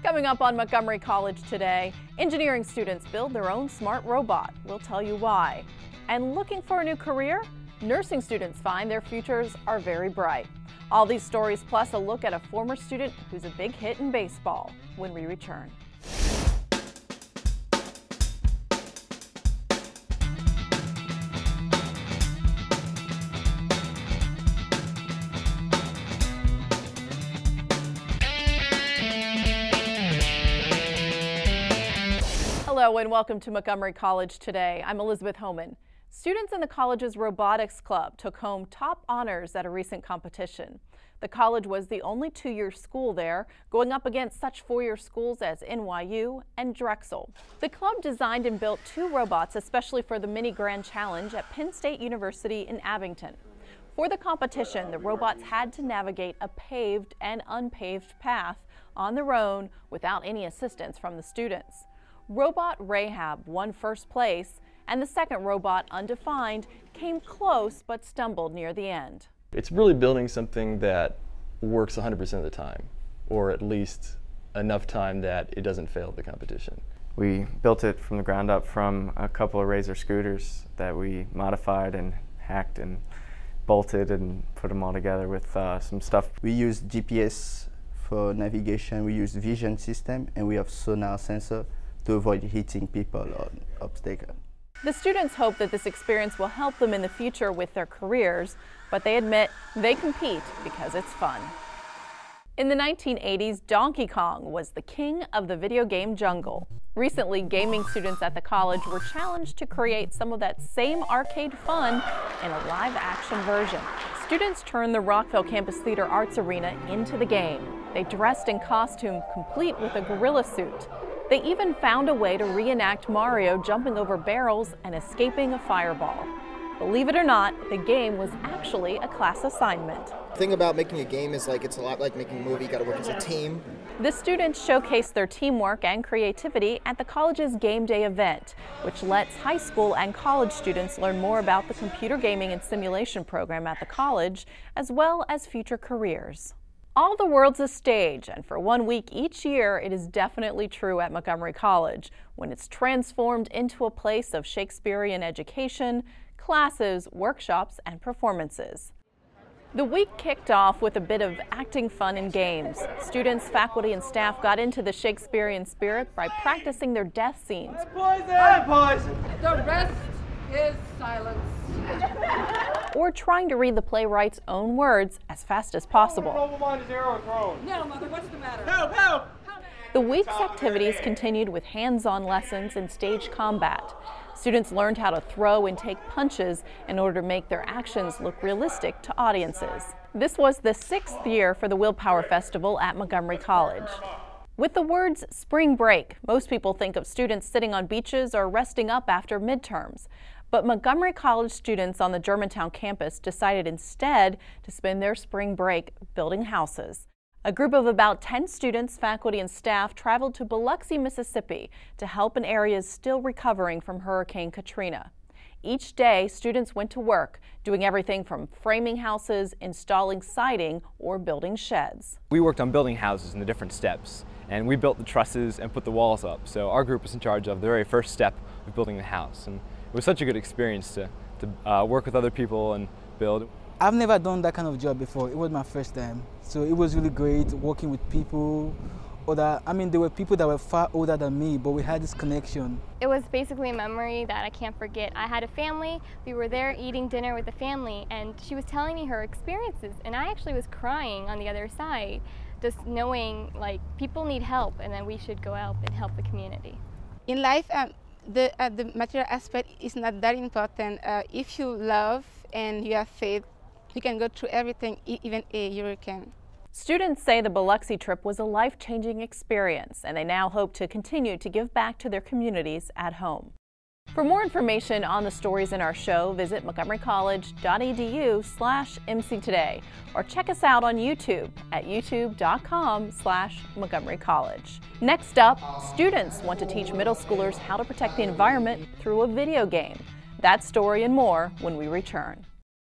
Coming up on Montgomery College Today, engineering students build their own smart robot. We'll tell you why. And looking for a new career? Nursing students find their futures are very bright. All these stories plus a look at a former student who's a big hit in baseball when we return. Hello and welcome to Montgomery College Today. I'm Elizabeth Homan. Students in the college's Robotics Club took home top honors at a recent competition. The college was the only two-year school there, going up against such four-year schools as NYU and Drexel. The club designed and built two robots especially for the Mini Grand Challenge at Penn State University in Abington. For the competition, the robots had to navigate a paved and unpaved path on their own without any assistance from the students. Robot Rahab won first place, and the second robot, Undefined, came close but stumbled near the end. It's really building something that works 100% of the time, or at least enough time that it doesn't fail the competition. We built it from the ground up from a couple of Razor scooters that we modified and hacked and bolted and put them all together with some stuff. We use GPS for navigation, we use vision system, and we have sonar sensor to avoid hitting people on obstacles. The students hope that this experience will help them in the future with their careers, but they admit they compete because it's fun. In the 1980s, Donkey Kong was the king of the video game jungle. Recently, gaming students at the college were challenged to create some of that same arcade fun in a live-action version. Students turned the Rockville Campus Theater Arts Arena into the game. They dressed in costume complete with a gorilla suit. They even found a way to reenact Mario jumping over barrels and escaping a fireball. Believe it or not, the game was actually a class assignment. The thing about making a game is it's a lot like making a movie. You got to work as a team. The students showcased their teamwork and creativity at the college's Game Day event, which lets high school and college students learn more about the computer gaming and simulation program at the college, as well as future careers. All the world's a stage, and for 1 week each year, it is definitely true at Montgomery College, when it's transformed into a place of Shakespearean education, classes, workshops, and performances. The week kicked off with a bit of acting fun and games. Students, faculty, and staff got into the Shakespearean spirit by practicing their death scenes. Poison! The rest is silence. Or trying to read the playwright's own words as fast as possible. No, Mother, what's the matter? Help! Help! The week's activities continued with hands-on lessons in stage combat. Students learned how to throw and take punches in order to make their actions look realistic to audiences. This was the 6th year for the Willpower Festival at Montgomery College. With the words spring break, most people think of students sitting on beaches or resting up after midterms. But Montgomery College students on the Germantown campus decided instead to spend their spring break building houses. A group of about 10 students, faculty, and staff traveled to Biloxi, Mississippi to help in areas still recovering from Hurricane Katrina. Each day, students went to work, doing everything from framing houses, installing siding, or building sheds. We worked on building houses in the different steps, and we built the trusses and put the walls up. So our group was in charge of the very first step of building the house. And it was such a good experience to work with other people and build. I've never done that kind of job before. It was my first time. So it was really great working with people. There were people that were far older than me, but we had this connection. It was basically a memory that I can't forget. I had a family, we were there eating dinner with the family, and she was telling me her experiences, and I actually was crying on the other side, just knowing people need help and then we should go out and help the community. In life, the material aspect is not that important. If you love and you have faith, you can go through everything, even a hurricane. Students say the Biloxi trip was a life-changing experience, and they now hope to continue to give back to their communities at home. For more information on the stories in our show, visit montgomerycollege.edu/mctoday or check us out on YouTube at youtube.com/Montgomery College. Next up, students want to teach middle schoolers how to protect the environment through a video game. That story and more when we return.